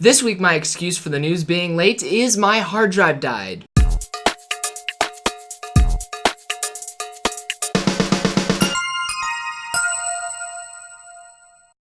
This week, my excuse for the news being late is my hard drive died.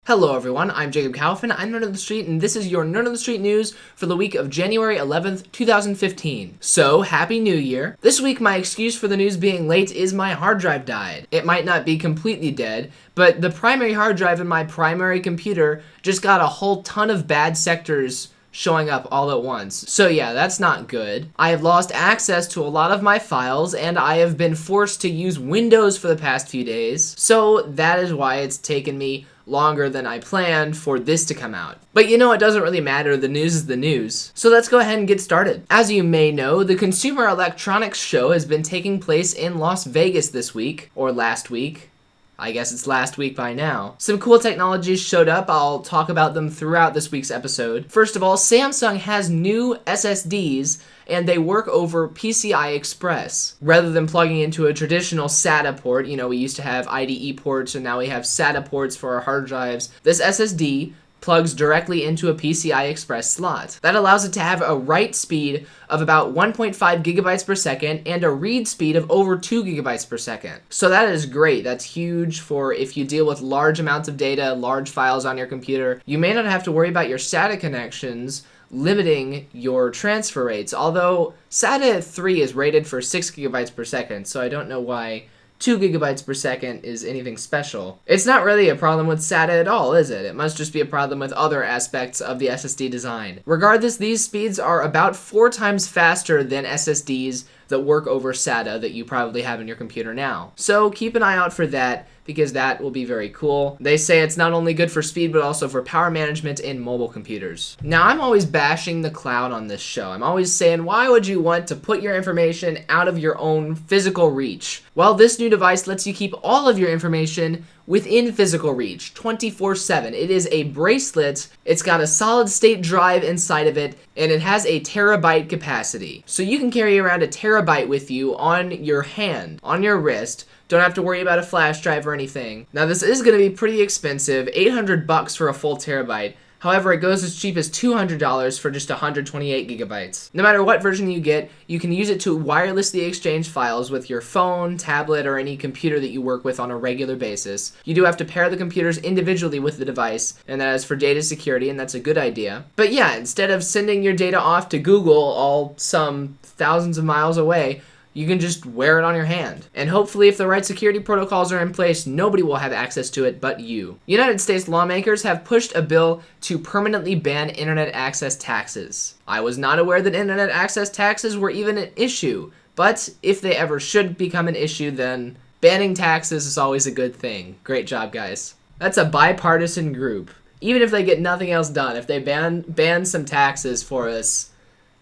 Hello everyone, I'm Jacob Kaufman, I'm Nerd on the Street, and this is your Nerd on the Street news for the week of January 11th, 2015. So, Happy New Year. This week, my excuse for the news being late is my hard drive died. It might not be completely dead, but the primary hard drive in my primary computer just got a whole ton of bad sectors showing up all at once. So yeah, that's not good. I have lost access to a lot of my files, and I have been forced to use Windows for the past few days. So that is why it's taken me longer than I planned for this to come out. But you know, it doesn't really matter, the news is the news. So let's go ahead and get started. As you may know, the Consumer Electronics Show has been taking place in Las Vegas this week, or last week. I guess it's last week by now. Some cool technologies showed up. I'll talk about them throughout this week's episode. First of all, Samsung has new SSDs, and they work over PCI Express. Rather than plugging into a traditional SATA port, you know, we used to have IDE ports, and now we have SATA ports for our hard drives. This SSD plugs directly into a PCI Express slot. That allows it to have a write speed of about 1.5 gigabytes per second and a read speed of over 2 gigabytes per second. So that is great. That's huge for if you deal with large amounts of data, large files on your computer. You may not have to worry about your SATA connections limiting your transfer rates, although SATA 3 is rated for 6 gigabytes per second, so I don't know why 2 gigabytes per second is anything special. It's not really a problem with SATA at all, is it? It must just be a problem with other aspects of the SSD design. Regardless, these speeds are about 4 times faster than SSDs that work over SATA that you probably have in your computer now. So keep an eye out for that, because that will be very cool. They say it's not only good for speed, but also for power management in mobile computers. Now, I'm always bashing the cloud on this show. I'm always saying, why would you want to put your information out of your own physical reach? Well, this new device lets you keep all of your information within physical reach, 24/7. It is a bracelet, it's got a solid state drive inside of it, and it has a terabyte capacity. So you can carry around a terabyte with you on your hand, on your wrist. Don't have to worry about a flash drive or anything. Now this is going to be pretty expensive, $800 for a full terabyte. However, it goes as cheap as $200 for just 128 gigabytes. No matter what version you get, you can use it to wirelessly exchange files with your phone, tablet, or any computer that you work with on a regular basis. You do have to pair the computers individually with the device, and that is for data security, and that's a good idea. But yeah, instead of sending your data off to Google all some thousands of miles away, you can just wear it on your hand. And hopefully, if the right security protocols are in place, nobody will have access to it but you. United States lawmakers have pushed a bill to permanently ban internet access taxes. I was not aware that internet access taxes were even an issue, but if they ever should become an issue, then banning taxes is always a good thing. Great job, guys. That's a bipartisan group. Even if they get nothing else done, if they ban some taxes for us,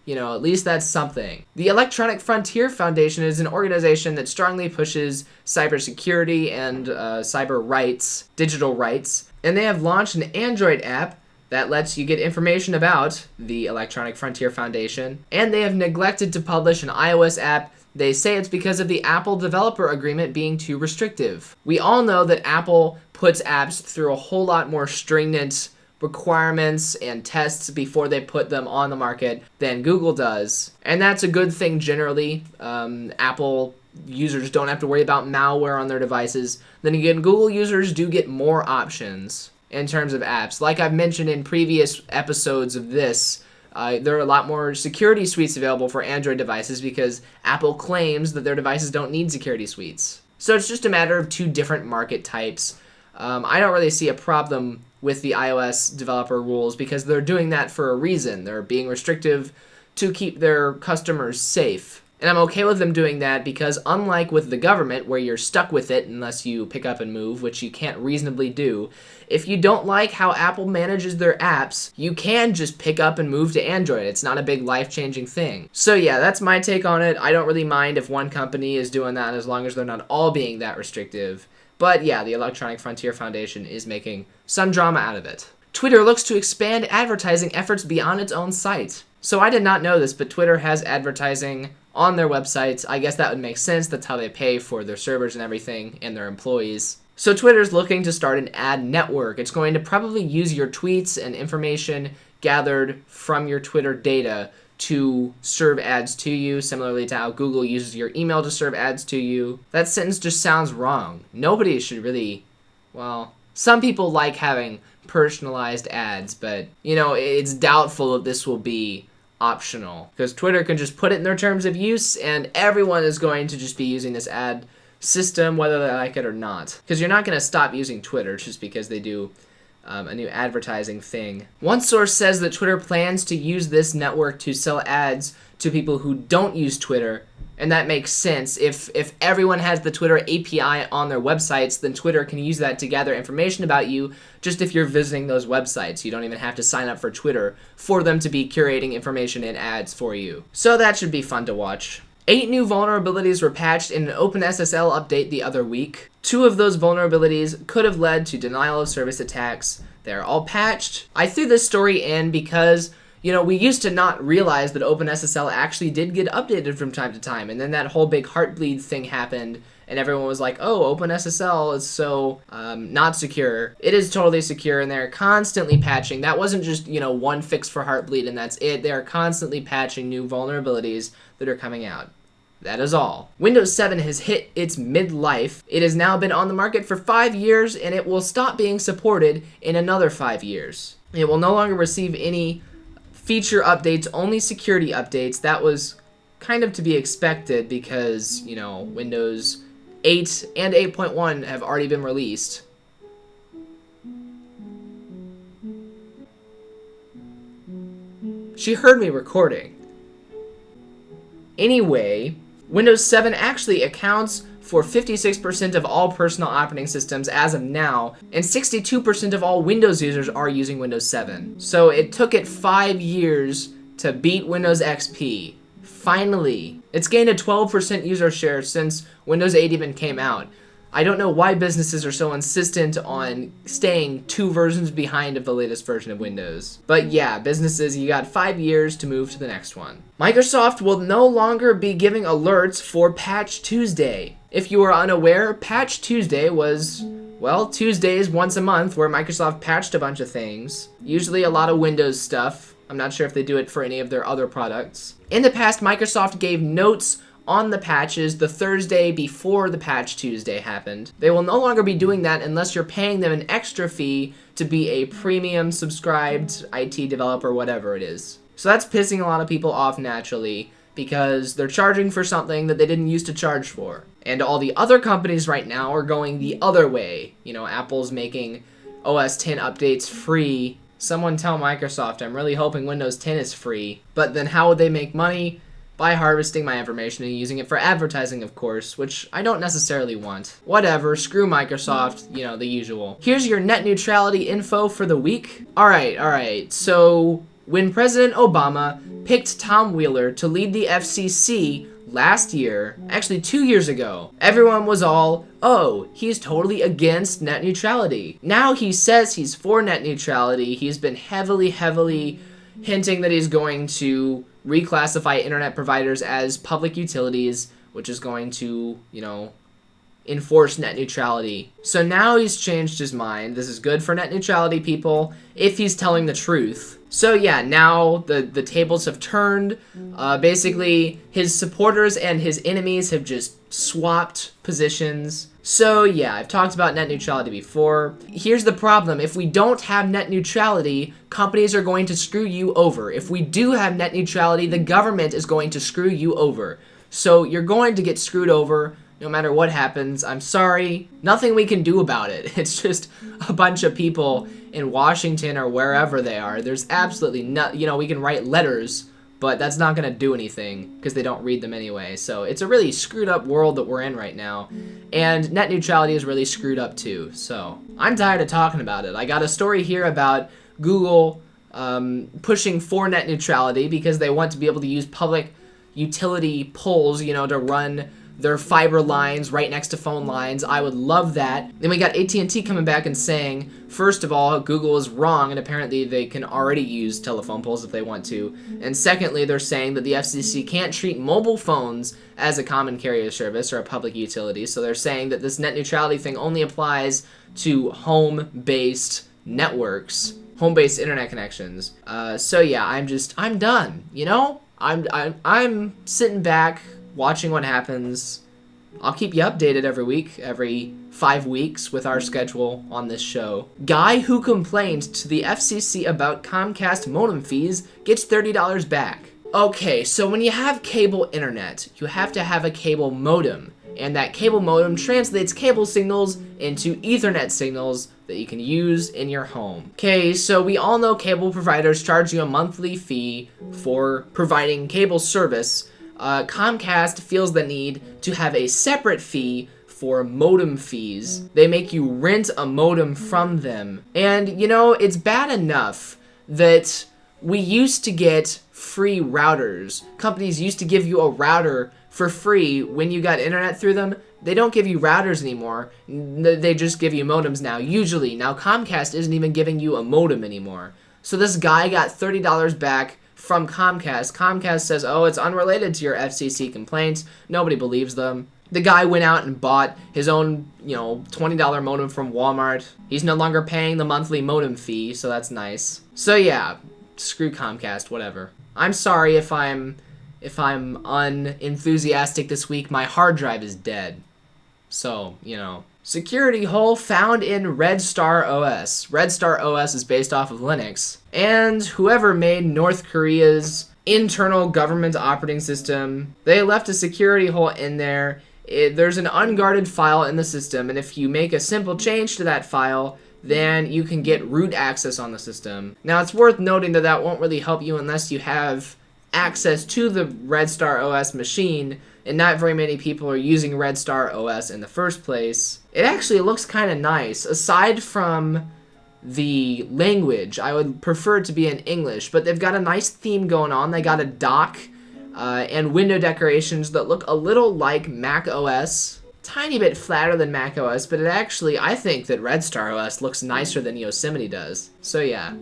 you know, at least that's something. The Electronic Frontier Foundation is an organization that strongly pushes cybersecurity and cyber rights, digital rights, and they have launched an Android app that lets you get information about the Electronic Frontier Foundation, and they have neglected to publish an iOS app. They say it's because of the Apple developer agreement being too restrictive. We all know that Apple puts apps through a whole lot more stringent requirements and tests before they put them on the market than Google does. And that's a good thing generally. Apple users don't have to worry about malware on their devices. Then again, Google users do get more options in terms of apps. Like I've mentioned in previous episodes of this, there are a lot more security suites available for Android devices because Apple claims that their devices don't need security suites. So it's just a matter of two different market types. I don't really see a problem with the iOS developer rules because they're doing that for a reason. They're being restrictive to keep their customers safe. And I'm okay with them doing that because unlike with the government, where you're stuck with it unless you pick up and move, which you can't reasonably do, if you don't like how Apple manages their apps, you can just pick up and move to Android. It's not a big life-changing thing. So yeah, that's my take on it. I don't really mind if one company is doing that as long as they're not all being that restrictive. But yeah, the Electronic Frontier Foundation is making some drama out of it. Twitter looks to expand advertising efforts beyond its own site. So I did not know this, but Twitter has advertising on their websites. I guess that would make sense. That's how they pay for their servers and everything and their employees. So Twitter's looking to start an ad network. It's going to probably use your tweets and information gathered from your Twitter data to serve ads to you, similarly to how Google uses your email to serve ads to you. That sentence just sounds wrong. Nobody should really, well, some people like having personalized ads, but, it's doubtful if this will be optional, because Twitter can just put it in their terms of use, and everyone is going to just be using this ad system, whether they like it or not. Because you're not going to stop using Twitter just because they do a new advertising thing. One source says that Twitter plans to use this network to sell ads to people who don't use Twitter, and that makes sense. If everyone has the Twitter API on their websites, then Twitter can use that to gather information about you just if you're visiting those websites. You don't even have to sign up for Twitter for them to be curating information and ads for you. So that should be fun to watch. 8 new vulnerabilities were patched in an OpenSSL update the other week. 2 of those vulnerabilities could have led to denial of service attacks. They're all patched. I threw this story in because, we used to not realize that OpenSSL actually did get updated from time to time, and then that whole big Heartbleed thing happened, and everyone was like, oh, OpenSSL is so not secure. It is totally secure, and they're constantly patching. That wasn't just, one fix for Heartbleed and that's it. They are constantly patching new vulnerabilities that are coming out. That is all. Windows 7 has hit its midlife. It has now been on the market for 5 years, and it will stop being supported in another 5 years. It will no longer receive any feature updates, only security updates. That was kind of to be expected because, Windows 8 and 8.1 have already been released. She heard me recording. Anyway, Windows 7 actually accounts for 56% of all personal operating systems as of now, and 62% of all Windows users are using Windows 7. So it took it 5 years to beat Windows XP. Finally, it's gained a 12% user share since Windows 8 even came out. I don't know why businesses are so insistent on staying 2 versions behind of the latest version of Windows. But yeah, businesses, you got 5 years to move to the next one. Microsoft will no longer be giving alerts for Patch Tuesday. If you are unaware, Patch Tuesday was, Tuesdays once a month where Microsoft patched a bunch of things. Usually a lot of Windows stuff. I'm not sure if they do it for any of their other products. In the past, Microsoft gave notes on the patches the Thursday before the Patch Tuesday happened. They will no longer be doing that unless you're paying them an extra fee to be a premium subscribed IT developer, whatever it is. So that's pissing a lot of people off naturally because they're charging for something that they didn't used to charge for. And all the other companies right now are going the other way. Apple's making OS X updates free. Someone tell Microsoft, I'm really hoping Windows 10 is free. But then how would they make money? By harvesting my information and using it for advertising, of course, which I don't necessarily want. Whatever, screw Microsoft, the usual. Here's your net neutrality info for the week. Alright, so when President Obama picked Tom Wheeler to lead the FCC last year, actually 2 years ago, everyone was all, oh, he's totally against net neutrality. Now he says he's for net neutrality. He's been heavily hinting that he's going to reclassify internet providers as public utilities, which is going to, enforce net neutrality. So now he's changed his mind. This is good for net neutrality people if he's telling the truth. So yeah, now the tables have turned. Basically, his supporters and his enemies have just swapped positions. So yeah, I've talked about net neutrality before. Here's the problem. If we don't have net neutrality, companies are going to screw you over. If we do have net neutrality, the government is going to screw you over. So you're going to get screwed over no matter what happens. I'm sorry. Nothing we can do about it. It's just a bunch of people in Washington or wherever they are. There's absolutely we can write letters, but that's not going to do anything because they don't read them anyway. So it's a really screwed up world that we're in right now. And net neutrality is really screwed up too. So I'm tired of talking about it. I got a story here about Google pushing for net neutrality because they want to be able to use public utility poles, to run their fiber lines right next to phone lines. I would love that. Then we got at&t coming back and saying, first of all, Google is wrong, and apparently they can already use telephone poles if they want to. And secondly, they're saying that the FCC can't treat mobile phones as a common carrier service or a public utility. So they're saying that this net neutrality thing only applies to home-based networks, home-based internet connections. So yeah, I'm done, you know? I'm sitting back, watching what happens. I'll keep you updated every week, every 5 weeks with our schedule on this show. Guy who complained to the FCC about Comcast modem fees gets $30 back. Okay, so when you have cable internet, you have to have a cable modem, and that cable modem translates cable signals into Ethernet signals that you can use in your home. Okay, so we all know cable providers charge you a monthly fee for providing cable service. Comcast feels the need to have a separate fee for modem fees. They make you rent a modem from them. And, you know, it's bad enough that we used to get free routers. Companies used to give you a router for free when you got internet through them. They don't give you routers anymore. They just give you modems now, usually. Now Comcast isn't even giving you a modem anymore. So this guy got $30 back from Comcast. Comcast says, oh, it's unrelated to your FCC complaints. Nobody believes them. The guy went out and bought his own, $20 modem from Walmart. He's no longer paying the monthly modem fee, so that's nice. So yeah, screw Comcast, whatever. I'm sorry if I'm unenthusiastic this week. My hard drive is dead. So, Security hole found in Red Star OS. Red Star OS is based off of Linux. And whoever made North Korea's internal government operating system, they left a security hole in there. There's an unguarded file in the system, and if you make a simple change to that file, then you can get root access on the system. Now, it's worth noting that that won't really help you unless you have access to the Red Star OS machine, and not very many people are using Red Star OS in the first place. It actually looks kind of nice. Aside from the language, I would prefer it to be in English, but they've got a nice theme going on. They got a dock and window decorations that look a little like Mac OS. Tiny bit flatter than Mac OS, but I think that Red Star OS looks nicer than Yosemite does. So yeah,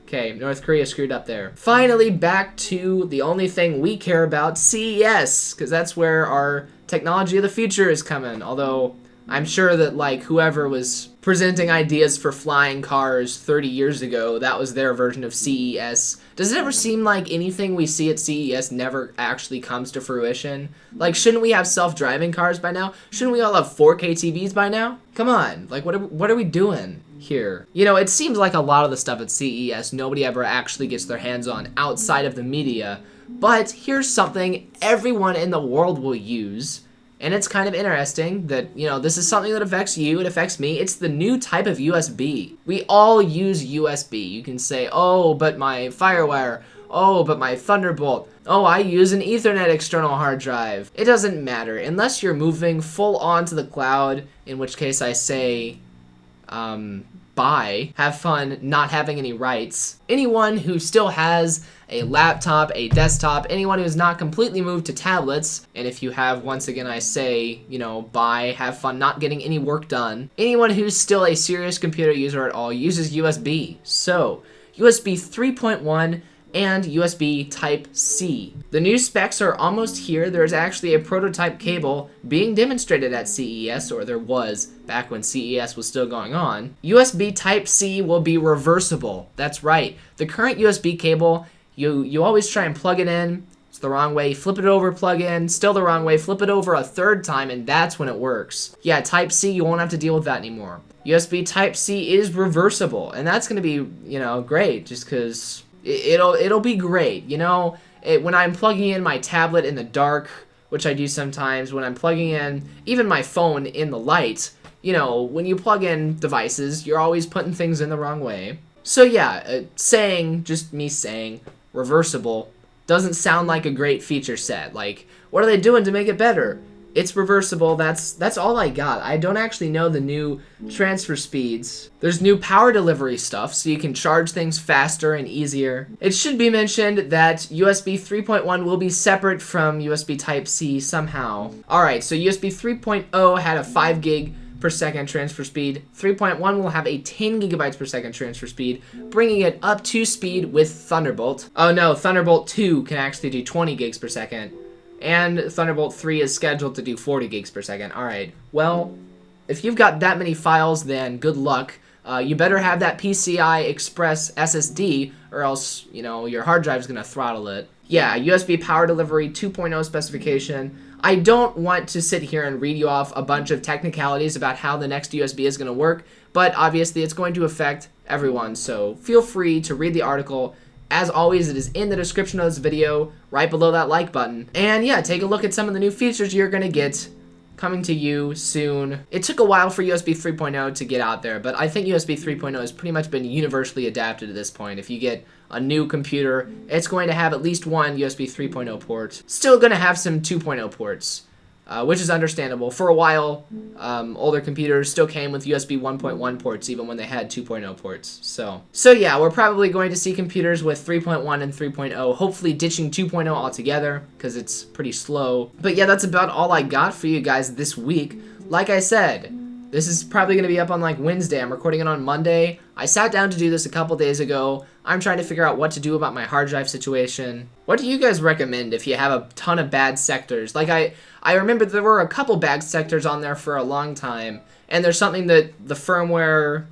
okay, North Korea screwed up there. Finally, back to the only thing we care about, CES, because that's where our technology of the future is coming. Although, I'm sure that, whoever was presenting ideas for flying cars 30 years ago, that was their version of CES. Does it ever seem like anything we see at CES never actually comes to fruition? Shouldn't we have self-driving cars by now? Shouldn't we all have 4K TVs by now? Come on, what are we doing here? It seems like a lot of the stuff at CES nobody ever actually gets their hands on outside of the media, but here's something everyone in the world will use, and it's kind of interesting that, this is something that affects you, it affects me. It's the new type of USB. We all use USB. You can say, oh, but my FireWire, oh, but my Thunderbolt, oh, I use an Ethernet external hard drive. It doesn't matter, unless you're moving full on to the cloud, in which case I say, bye. Have fun not having any rights. Anyone who still has a laptop, a desktop, anyone who's not completely moved to tablets, and if you have, once again, I say, bye, have fun not getting any work done. Anyone who's still a serious computer user at all uses USB. So, USB 3.1 and USB Type-C. The new specs are almost here. There's actually a prototype cable being demonstrated at CES, or there was back when CES was still going on. USB Type-C will be reversible. That's right. The current USB cable, you always try and plug it in. It's the wrong way. Flip it over, plug in. Still the wrong way. Flip it over a third time, and that's when it works. Yeah, Type-C, you won't have to deal with that anymore. USB Type-C is reversible, and that's going to be, great, just because it'll be great. When I'm plugging in my tablet in the dark, which I do sometimes, when I'm plugging in even my phone in the light, when you plug in devices, you're always putting things in the wrong way. So yeah, just me saying, reversible doesn't sound like a great feature set. What are they doing to make it better? It's reversible. That's all I got. I don't actually know the new transfer speeds. There's new power delivery stuff, so you can charge things faster and easier. It should be mentioned that USB 3.1 will be separate from USB Type-C somehow. Alright, so USB 3.0 had a 5 gig per second transfer speed. 3.1 will have a 10 gigabytes per second transfer speed, bringing it up to speed with Thunderbolt. Oh no, Thunderbolt 2 can actually do 20 gigs per second. And Thunderbolt 3 is scheduled to do 40 gigs per second. Alright, well, if you've got that many files, then good luck. You better have that PCI Express SSD, or else, you know, your hard drive's gonna throttle it. Yeah, USB power delivery 2.0 specification. I don't want to sit here and read you off a bunch of technicalities about how the next USB is going to work, but obviously it's going to affect everyone, so feel free to read the article. As always, it is in the description of this video, right below that like button. And yeah, take a look at some of the new features you're going to get coming to you soon. It took a while for USB 3.0 to get out there, but I think USB 3.0 has pretty much been universally adapted at this point. If you get a new computer, it's going to have at least one USB 3.0 port. Still going to have some 2.0 ports, which is understandable. For a while, older computers still came with USB 1.1 ports, even when they had 2.0 ports. So yeah, we're probably going to see computers with 3.1 and 3.0, hopefully ditching 2.0 altogether, because it's pretty slow. But yeah, that's about all I got for you guys this week. Like I said, this is probably going to be up on like Wednesday. I'm recording it on Monday. I sat down to do this a couple days ago. I'm trying to figure out what to do about my hard drive situation. What do you guys recommend if you have a ton of bad sectors? Like I remember there were a couple bad sectors on there for a long time, and there's something that the firmware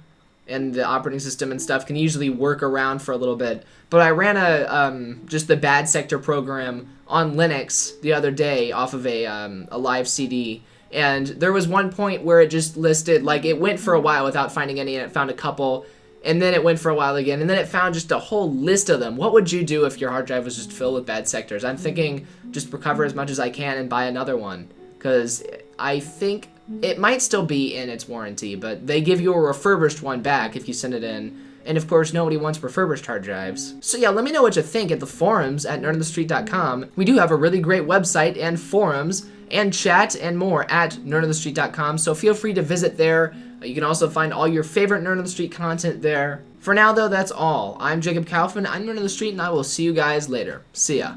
and the operating system and stuff can usually work around for a little bit. But I ran just the bad sector program on Linux the other day off of a live CD. And there was one point where it just listed, like, it went for a while without finding any, and it found a couple, and then it went for a while again, and then it found just a whole list of them. What would you do if your hard drive was just filled with bad sectors? I'm thinking just recover as much as I can and buy another one, because I think it might still be in its warranty, but they give you a refurbished one back if you send it in. And of course, nobody wants refurbished hard drives. So yeah, let me know what you think at the forums at nerdonthestreet.com. We do have a really great website and forums and chat and more at nerdonthestreet.com, so feel free to visit there. You can also find all your favorite Nerd on the Street content there. For now, though, that's all. I'm Jacob Kaufman, I'm Nerd on the Street, and I will see you guys later. See ya.